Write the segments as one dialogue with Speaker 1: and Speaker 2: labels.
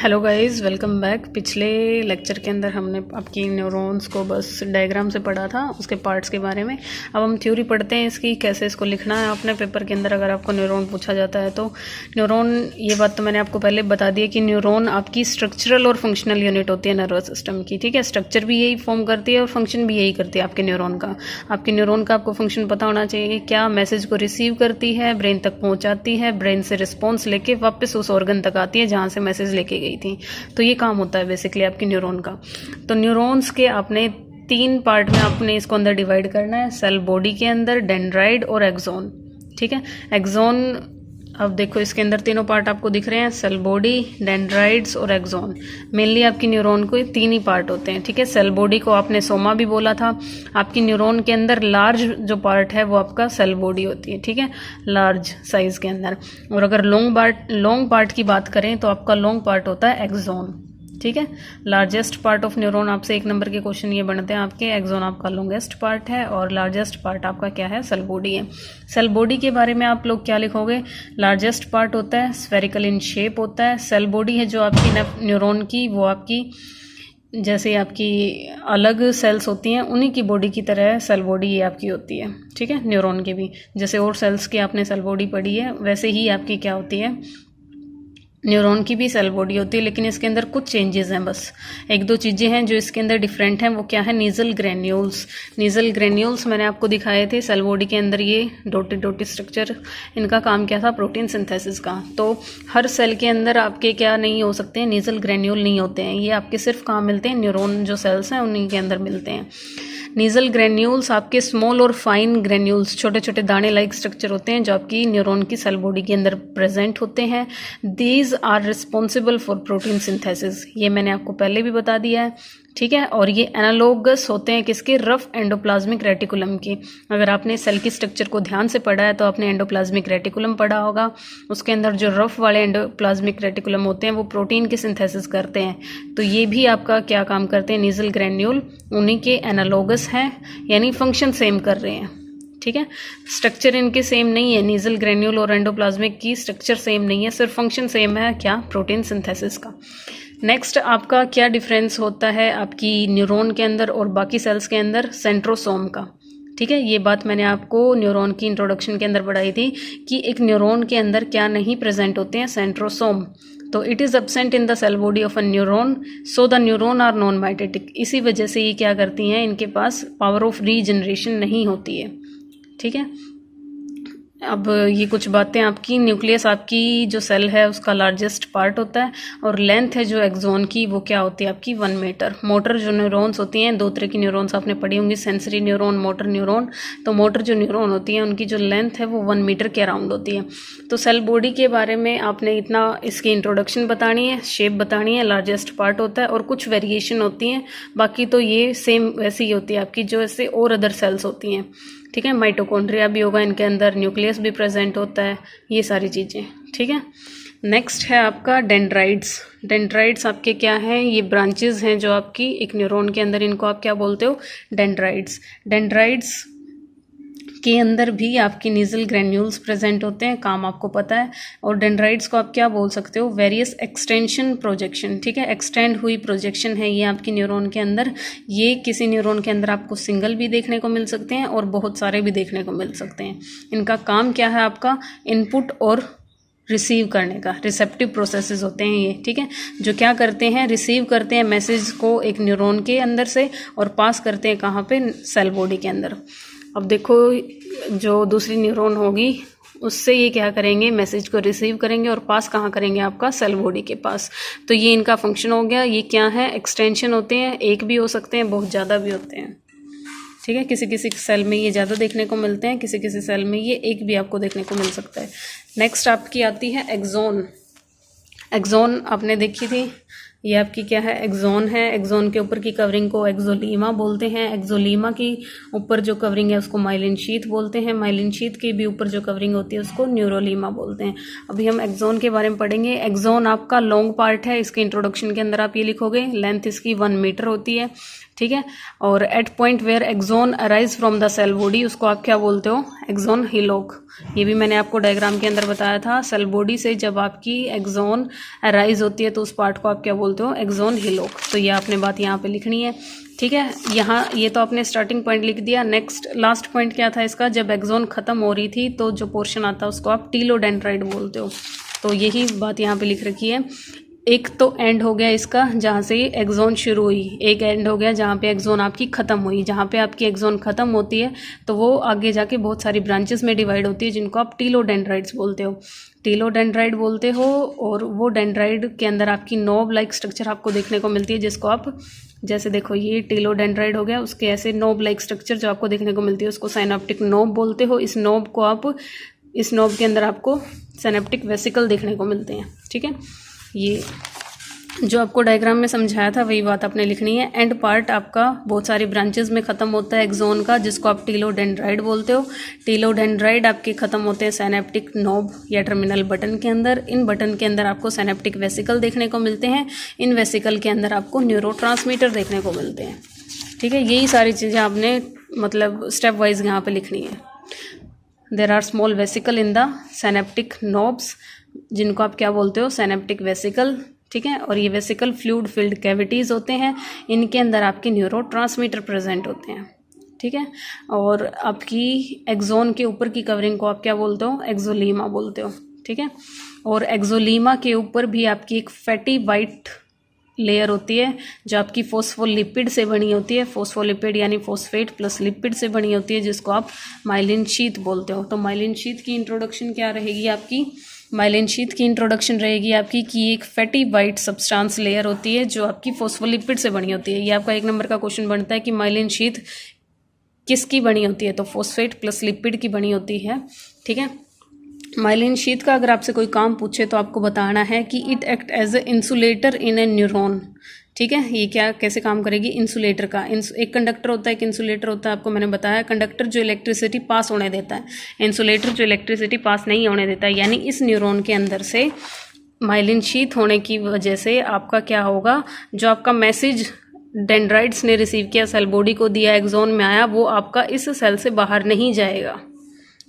Speaker 1: Hello guys, welcome back. पिछले lecture के अंदर हमने आपकी न्यूरॉन्स को बस डायग्राम से पढ़ा था, उसके पार्ट्स के बारे में। अब हम थ्योरी पढ़ते हैं इसकी, कैसे इसको लिखना है अपने पेपर के अंदर अगर आपको न्यूरॉन पूछा जाता है तो। न्यूरॉन, ये बात तो मैंने आपको पहले बता दी है कि न्यूरॉन आपकी स्ट्रक्चरल और फंक्शनल यूनिट होती है नर्वस सिस्टम की। ठीक है, स्ट्रक्चर भी यही फॉर्म करती है और फंक्शन भी यही करती है आपके न्यूरॉन का। आपके न्यूरॉन का आपको फंक्शन पता होना चाहिए, क्या मैसेज को रिसीव करती है, ब्रेन तक पहुँचाती है, ब्रेन से रिस्पॉन्स लेके वापस उस ऑर्गन तक आती है जहाँ से मैसेज लेके गई थी। तो ये काम होता है बेसिकली आपकी न्यूरॉन का। तो न्यूरॉन्स के आपने 3 पार्ट में आपने इसको अंदर डिवाइड करना है, सेल बॉडी के अंदर, डेंड्राइड और एक्सोन। ठीक है, एक्सोन, अब देखो इसके अंदर तीनों पार्ट आपको दिख रहे हैं, सेल बॉडी, डेंड्राइड्स और एक्सोन। मेनली आपकी न्यूरॉन को 3 ही पार्ट होते हैं। ठीक है, सेल बॉडी को आपने सोमा भी बोला था। आपकी न्यूरॉन के अंदर लार्ज जो पार्ट है वो आपका सेल बॉडी होती है। ठीक है, लार्ज साइज के अंदर। और अगर लॉन्ग पार्ट की बात करें तो आपका लॉन्ग पार्ट होता है एक्सोन। ठीक है, लार्जेस्ट पार्ट ऑफ न्यूरॉन, आपसे 1 नंबर के क्वेश्चन ये बनते हैं आपके। एक्सोन आपका लॉन्गेस्ट पार्ट है और लार्जेस्ट पार्ट आपका क्या है, सेल बॉडी है। सेल बॉडी के बारे में आप लोग क्या लिखोगे, लार्जेस्ट पार्ट होता है स्फेरिकल इन शेप होता है। सेल बॉडी है जो आपकी न्यूरॉन की, वो आपकी जैसे आपकी अलग सेल्स होती हैं उन्हीं की बॉडी की तरह सेल बॉडी ये आपकी होती है। ठीक है, न्यूरॉन की भी जैसे और सेल्स की आपने सेल बॉडी पढ़ी है वैसे ही आपकी क्या होती है, न्यूरॉन की भी सेल बॉडी होती है। लेकिन इसके अंदर कुछ चेंजेस हैं, बस 1-2 चीज़ें हैं जो इसके अंदर डिफरेंट हैं। वो क्या है, नीजल ग्रेन्यूल्स। नीजल ग्रेन्यूल्स मैंने आपको दिखाए थे सेल बॉडी के अंदर, ये डॉटेड स्ट्रक्चर, इनका काम क्या था, प्रोटीन सिंथेसिस का। तो हर सेल के अंदर आपके क्या नहीं हो सकते हैं, नीजल ग्रेन्यूल नहीं होते हैं। ये आपके सिर्फ कहाँ मिलते हैं, न्यूरॉन जो सेल्स हैं उन्हीं के अंदर मिलते हैं। नीजल ग्रेन्यूल्स आपके स्मॉल और फाइन ग्रेन्यूल्स, छोटे छोटे दाने लाइक स्ट्रक्चर होते हैं जो आपकी न्यूरॉन की सेल बॉडी के अंदर प्रेजेंट होते हैं। These are responsible for protein synthesis, ये मैंने आपको पहले भी बता दिया है। ठीक है, और ये एनालोगस होते हैं किसके, रफ एंडोप्लाज्मिक रेटिकुलम के। अगर आपने सेल की स्ट्रक्चर को ध्यान से पढ़ा है तो आपने एंडोप्लाज्मिक रेटिकुलम पढ़ा होगा। उसके अंदर जो रफ वाले एंडोप्लाज्मिक रेटिकुलम होते हैं वो प्रोटीन की सिंथेसिस करते हैं। तो ये भी आपका क्या काम करते हैं, नीजल ग्रेन्यूल उन्हीं के एनालोगस हैं, यानी फंक्शन सेम कर रहे हैं। ठीक है, स्ट्रक्चर इनके सेम नहीं है, नीजल ग्रेन्यूल और एंडोप्लाज्मिक की स्ट्रक्चर सेम नहीं है, सिर्फ फंक्शन सेम है, क्या, प्रोटीन सिंथेसिस का। नेक्स्ट आपका क्या डिफरेंस होता है आपकी न्यूरॉन के अंदर और बाकी सेल्स के अंदर, सेंट्रोसोम का। ठीक है, ये बात मैंने आपको न्यूरॉन की इंट्रोडक्शन के अंदर पढ़ाई थी कि एक न्यूरॉन के अंदर क्या नहीं प्रेजेंट होते हैं, सेंट्रोसोम। तो it is absent in the cell body of a neuron, so the neuron are non mitotic. इसी वजह से ये क्या करती हैं, इनके पास पावर ऑफ रीजनरेशन नहीं होती है। ठीक है, अब ये कुछ बातें आपकी, न्यूक्लियस आपकी जो सेल है उसका लार्जेस्ट पार्ट होता है और लेंथ है जो एक्सोन की वो क्या होती है आपकी, 1 मीटर। मोटर जो न्यूरॉन्स होती हैं, 2 तरह की न्यूरॉन्स आपने पढ़ी होंगी, सेंसरी न्यूरॉन, मोटर न्यूरॉन। तो मोटर जो न्यूरॉन होती हैं उनकी जो लेंथ है वो 1 मीटर के अराउंड होती है। तो सेल बॉडी के बारे में आपने इतना, इसकी इंट्रोडक्शन बतानी है, शेप बतानी है, लार्जेस्ट पार्ट होता है और कुछ वेरिएशन होती हैं, बाकी तो ये सेम वैसी ही होती है आपकी जो ऐसे और अदर सेल्स होती हैं। ठीक है, माइटोकॉन्ड्रिया भी होगा इनके अंदर, न्यूक्लियस भी प्रेजेंट होता है, ये सारी चीज़ें। ठीक है, नेक्स्ट है आपका डेंड्राइड्स। डेंड्राइड्स आपके क्या हैं, ये ब्रांचेस हैं जो आपकी एक न्यूरॉन के अंदर, इनको आप क्या बोलते हो, डेंड्राइड्स। डेंड्राइड्स के अंदर भी आपकी नीजल ग्रेन्यूल्स प्रेजेंट होते हैं, काम आपको पता है। और डेंड्राइड्स को आप क्या बोल सकते हो, वेरियस एक्सटेंशन प्रोजेक्शन। ठीक है, एक्सटेंड हुई प्रोजेक्शन है ये आपकी न्यूरॉन के अंदर। ये किसी न्यूरॉन के अंदर आपको सिंगल भी देखने को मिल सकते हैं और बहुत सारे भी देखने को मिल सकते हैं। इनका काम क्या है आपका, इनपुट और रिसीव करने का, रिसेप्टिव प्रोसेसेस होते हैं ये। ठीक है, जो क्या करते हैं, रिसीव करते हैं मैसेज को एक न्यूरॉन के अंदर से और पास करते हैं कहाँ पे, सेल बॉडी के अंदर। अब देखो जो दूसरी न्यूरॉन होगी उससे ये क्या करेंगे, मैसेज को रिसीव करेंगे और पास कहाँ करेंगे, आपका सेल बॉडी के पास। तो ये इनका फंक्शन हो गया। ये क्या है, एक्सटेंशन होते हैं, एक भी हो सकते हैं, बहुत ज़्यादा भी होते हैं। ठीक है, किसी किसी सेल में ये ज़्यादा देखने को मिलते हैं, किसी किसी सेल में ये एक भी आपको देखने को मिल सकता है। नेक्स्ट आपकी आती है एक्सोन। एक्सोन आपने देखी थी, ये आपकी क्या है, एक्सोन है। एक्सोन के ऊपर की कवरिंग को एक्सोलीमा बोलते हैं। एक्सोलीमा की ऊपर जो कवरिंग है उसको माइलिन शीथ बोलते हैं। माइलिन शीथ के भी ऊपर जो कवरिंग होती है उसको न्यूरोलीमा बोलते हैं। अभी हम एक्सोन के बारे में पढ़ेंगे। एक्सोन आपका लॉन्ग पार्ट है। इसके इंट्रोडक्शन के अंदर आप ये लिखोगे, लेंथ इसकी 1 मीटर होती है, ठीक है। और at point where axon arise from the cell body, उसको आप क्या बोलते हो, एक्सोन हिलोक। ये भी मैंने आपको डायग्राम के अंदर बताया था। सेल बॉडी से जब आपकी एक्सोन अराइज होती है तो उस पार्ट को आप क्या बोलते हो, एक्सोन हिलोक। तो ये आपने बात यहाँ पे लिखनी है, ठीक है। यहाँ ये तो आपने स्टार्टिंग पॉइंट लिख दिया। नेक्स्ट लास्ट पॉइंट क्या था इसका, जब एक्सोन खत्म हो रही थी तो जो पोर्शन आता है उसको आप टीलोडेंड्राइट बोलते हो। तो यही बात यहाँ पे लिख रखी है। एक तो एंड हो गया इसका जहाँ से एक्सोन शुरू हुई, एक एंड हो गया जहाँ पे एक्सोन आपकी ख़त्म हुई। जहाँ पे आपकी एक्सोन ख़त्म होती है तो वो आगे जाके बहुत सारी ब्रांचेस में डिवाइड होती है जिनको आप टीलोडेंड्राइट्स बोलते हो। टीलोडेंड्राइट बोलते हो। और वो डेंड्राइट के अंदर आपकी नोब लाइक स्ट्रक्चर आपको देखने को मिलती है, जिसको आप जैसे देखो ये टीलोडेंड्राइट हो गया, उसके ऐसे नोब लाइक स्ट्रक्चर जो आपको देखने को मिलती है उसको साइनेप्टिक नोब बोलते हो। इस नोब को आप, इस नोब के अंदर आपको साइनेप्टिक वेसिकल देखने को मिलते हैं, ठीक है। ये जो आपको डायग्राम में समझाया था वही बात आपने लिखनी है। एंड पार्ट आपका बहुत सारी ब्रांचेस में ख़त्म होता है एक्सोन का, जिसको आप टीलोडेंड्राइट बोलते हो। टीलोडेंड्राइट आपके ख़त्म होते हैं साइनेप्टिक नोब या टर्मिनल बटन के अंदर। इन बटन के अंदर आपको साइनेप्टिक वेसिकल देखने को मिलते हैं। इन वेसिकल के अंदर आपको न्यूरोट्रांसमीटर देखने को मिलते हैं, ठीक है। यही सारी चीज़ें आपने मतलब स्टेप वाइज यहाँ पर लिखनी है। There are small vesicle in the synaptic knobs, जिनको आप क्या बोलते हो, साइनेप्टिक वेसिकल, ठीक है। और ये वेसिकल फ्लूइड फिल्ड कैविटीज़ होते हैं। इनके अंदर आपके न्यूरोट्रांसमीटर प्रेजेंट होते हैं, ठीक है। और आपकी एक्सोन के ऊपर की कवरिंग को आप क्या बोलते हो, एक्सोलीमा बोलते हो, ठीक है। और एक्सोलीमा के ऊपर भी आपकी एक फैटी वाइट लेयर होती है जो आपकी फोस्फोलिपिड से बनी होती है। फोस्फोलिपिड यानी फोस्फेट प्लस लिपिड से बनी होती है, जिसको आप माइलिन शीथ बोलते हो। तो माइलिन शीथ की इंट्रोडक्शन क्या रहेगी आपकी, माइलिन शीथ की इंट्रोडक्शन रहेगी आपकी कि एक फैटी वाइट सब्सटेंस लेयर होती है जो आपकी फोस्फोलिपिड से बनी होती है। ये आपका 1 नंबर का क्वेश्चन बनता है कि माइलिन शीथ किसकी बनी होती है, तो फोस्फेट प्लस लिपिड की बनी होती है, ठीक है। माइलिन शीथ का अगर आपसे कोई काम पूछे तो आपको बताना है कि it act as a insulator in a neuron, ठीक है। ये क्या कैसे काम करेगी, इंसुलेटर का, एक कंडक्टर होता है, एक इंसुलेटर होता है। आपको मैंने बताया कंडक्टर जो इलेक्ट्रिसिटी पास होने देता है, इंसुलेटर जो इलेक्ट्रिसिटी पास नहीं होने देता है। यानी इस न्यूरॉन के अंदर से माइलिन शीथ होने की वजह से आपका क्या होगा, जो आपका मैसेज डेंड्राइट्स ने रिसीव किया, सेल बॉडी को दिया, एक्सोन में आया, वो आपका इस सेल से बाहर नहीं जाएगा,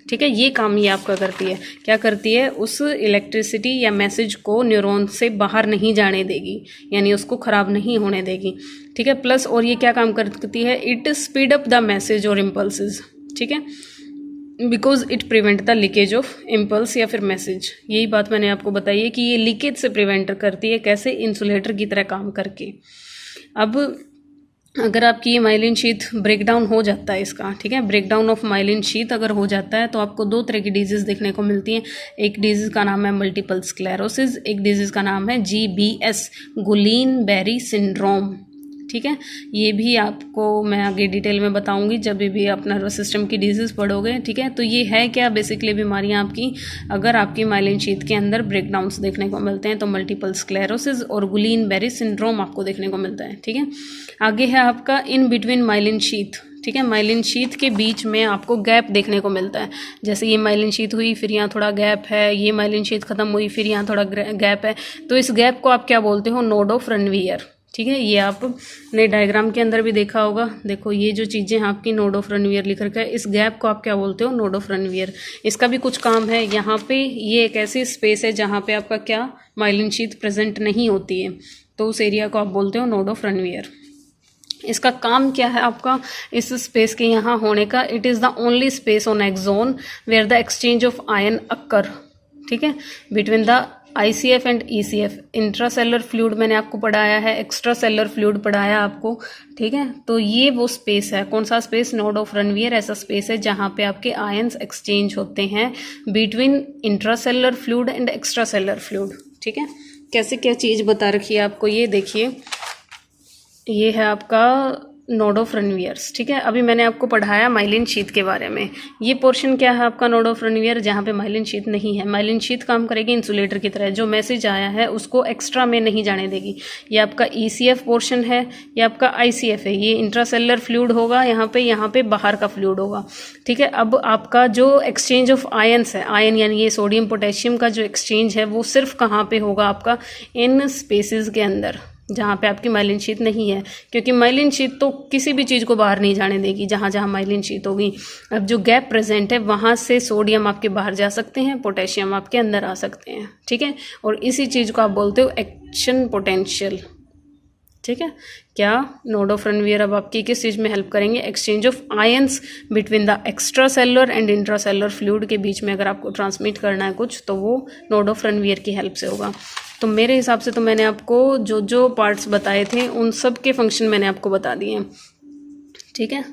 Speaker 1: ठीक है। ये काम ये आपका करती है, क्या करती है, उस इलेक्ट्रिसिटी या मैसेज को न्यूरॉन से बाहर नहीं जाने देगी, यानी उसको ख़राब नहीं होने देगी, ठीक है। प्लस और ये क्या काम करती है, it speed up the message और इम्पल्सेस, ठीक है, because it prevent the leakage of impulse या फिर मैसेज। यही बात मैंने आपको बताई है कि ये लीकेज से प्रिवेंट करती है, कैसे, इंसुलेटर की तरह काम करके। अब अगर आपकी ये माइलिन शीथ ब्रेकडाउन हो जाता है इसका, ठीक है, ब्रेकडाउन ऑफ माइलिन शीथ अगर हो जाता है तो आपको 2 तरह की डिजीज़ देखने को मिलती हैं। एक डिजीज़ का नाम है मल्टीपल स्क्लेरोसिस, एक डिजीज़ का नाम है GBS, गुलीन बेरी सिंड्रोम, ठीक है। ये भी आपको मैं आगे डिटेल में बताऊंगी जब भी आप नर्वस सिस्टम की डिजीज़ पढ़ोगे, ठीक है। तो ये है क्या, बेसिकली बीमारियां आपकी, अगर आपकी माइलिन शीथ के अंदर ब्रेकडाउन्स देखने को मिलते हैं तो मल्टीपल स्क्लेरोसिस और गुलीन बेरी सिंड्रोम आपको देखने को मिलता है, ठीक है। आगे है आपका इन बिटवीन माइलिन शीथ, ठीक है। माइलिन शीथ के बीच में आपको गैप देखने को मिलता है, जैसे ये माइलिन शीथ हुई फिर यहाँ थोड़ा गैप है, ये माइलिन शीथ खत्म हुई फिर यहाँ थोड़ा गैप है, तो इस गैप को आप क्या बोलते हो, नोड ऑफ रनवियर, ठीक है। ये आपने डायग्राम के अंदर भी देखा होगा, देखो ये जो चीज़ें आपकी नोड ऑफ रनवियर लिख रखा है, इस गैप को आप क्या बोलते हो, नोड ऑफ रनवियर। इसका भी कुछ काम है, यहाँ पे ये एक ऐसी स्पेस है जहाँ पे आपका क्या, माइलिन शीथ प्रेजेंट नहीं होती है, तो उस एरिया को आप बोलते हो नोड ऑफ रनवियर। इसका काम क्या है आपका, इस स्पेस के यहाँ होने का, it is the only space on axon where the exchange of ion occur, ठीक है, between the ICF and ECF। Intracellular fluid मैंने आपको पढ़ाया है, एक्स्ट्रा सेलर फ्लूइड पढ़ाया आपको, ठीक है। तो ये वो स्पेस है, कौन सा स्पेस, नोड ऑफ रनवियर ऐसा स्पेस है जहाँ पे आपके आयंस एक्सचेंज होते हैं between intracellular fluid and extra cellular fluid, ठीक है। कैसे क्या चीज़ बता रखी है आपको, ये देखिए, ये है आपका नोड ऑफ रनवियर्स। ठीक है, अभी मैंने आपको पढ़ाया माइलिन शीथ के बारे में। ये पोर्शन क्या है आपका नोड ऑफ रनवियर, जहाँ पे माइलिन शीथ नहीं है। माइलिन शीथ काम करेगी इंसुलेटर की तरह, जो मैसेज आया है उसको एक्स्ट्रा में नहीं जाने देगी। ये आपका ECF पोर्शन है, ये आपका ICF है। ये इंट्रासेलुलर फ्लूइड होगा यहाँ पे बाहर का फ्लूइड होगा। ठीक है, अब आपका जो एक्सचेंज ऑफ आयन्स है, आयन यानी ये सोडियम पोटेशियम का जो एक्सचेंज है वो सिर्फ कहाँ पे होगा आपका, इन स्पेसेस के अंदर जहाँ पे आपकी माइलिन शीथ नहीं है, क्योंकि माइलिन शीथ तो किसी भी चीज़ को बाहर नहीं जाने देगी जहाँ जहाँ माइलिन शीथ होगी। अब जो गैप प्रेजेंट है वहाँ से सोडियम आपके बाहर जा सकते हैं, पोटेशियम आपके अंदर आ सकते हैं। ठीक है, और इसी चीज़ को आप बोलते हो एक्शन पोटेंशियल। ठीक है, क्या नोड ऑफ रनवियर अब आपकी किस चीज़ में हेल्प करेंगे, exchange of ions between the extra cellular and intracellular fluid के बीच में अगर आपको ट्रांसमिट करना है कुछ, तो वो नोड ऑफ रनवियर की हेल्प से होगा। तो मेरे हिसाब से तो मैंने आपको जो जो पार्ट्स बताए थे उन सब के फंक्शन मैंने आपको बता दिए हैं। ठीक है,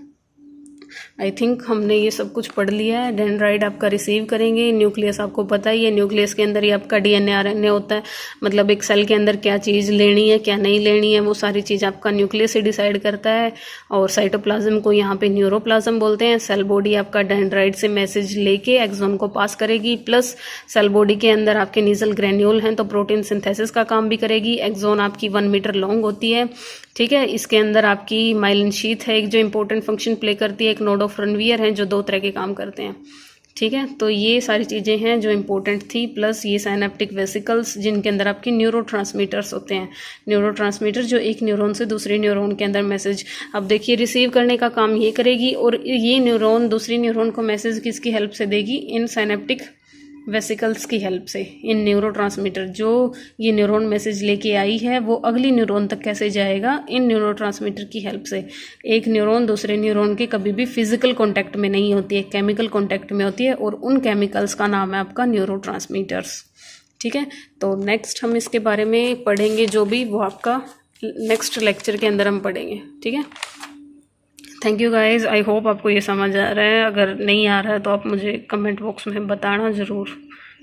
Speaker 1: आई थिंक हमने ये सब कुछ पढ़ लिया है। डेंड्राइट आपका रिसीव करेंगे, न्यूक्लियस आपको पता ही है, न्यूक्लियस के अंदर ही आपका DNA RNA होता है। मतलब एक सेल के अंदर क्या चीज़ लेनी है क्या नहीं लेनी है वो सारी चीज़ आपका न्यूक्लियस ही डिसाइड करता है। और साइटोप्लाज्म को यहाँ पे न्यूरोप्लाज्म बोलते हैं। सेल बॉडी आपका डेंड्राइट से मैसेज लेके एक्सोन को पास करेगी, प्लस सेल बॉडी के अंदर आपके नीजल ग्रेन्यूल हैं तो प्रोटीन सिंथेसिस का काम भी करेगी। एक्सोन आपकी 1 मीटर लॉन्ग होती है। ठीक है, इसके अंदर आपकी माइलिन शीथ है एक जो इंपॉर्टेंट फंक्शन प्ले करती है, एक नोड ऑफ रनवियर है जो 2 तरह के काम करते हैं। ठीक है, तो ये सारी चीज़ें हैं जो इंपॉर्टेंट थी, प्लस ये साइनेप्टिक वेसिकल्स जिनके अंदर आपके न्यूरोट्रांसमीटर्स होते हैं। न्यूरोट्रांसमीटर जो एक न्यूरॉन से दूसरे न्यूरॉन के अंदर मैसेज, अब देखिए रिसीव करने का काम ये करेगी और ये न्यूरॉन दूसरी न्यूरॉन को मैसेज किसकी हेल्प से देगी, इन साइनेप्टिक वेसिकल्स की हेल्प से। इन न्यूरोट्रांसमीटर जो ये न्यूरॉन मैसेज लेके आई है वो अगली न्यूरॉन तक कैसे जाएगा, इन न्यूरोट्रांसमीटर की हेल्प से। एक न्यूरॉन दूसरे न्यूरॉन के कभी भी फिजिकल कांटेक्ट में नहीं होती है, केमिकल कांटेक्ट में होती है, और उन केमिकल्स का नाम है आपका न्यूरोट्रांसमीटर्स। ठीक है, तो नेक्स्ट हम इसके बारे में पढ़ेंगे, जो भी वो आपका नेक्स्ट लेक्चर के अंदर हम पढ़ेंगे। ठीक है, thank you guys, I hope आपको ये समझ आ रहा है। अगर नहीं आ रहा है तो आप मुझे कमेंट बॉक्स में बताना ज़रूर,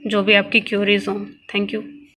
Speaker 1: जो भी आपकी क्यूरीज हों। Thank you.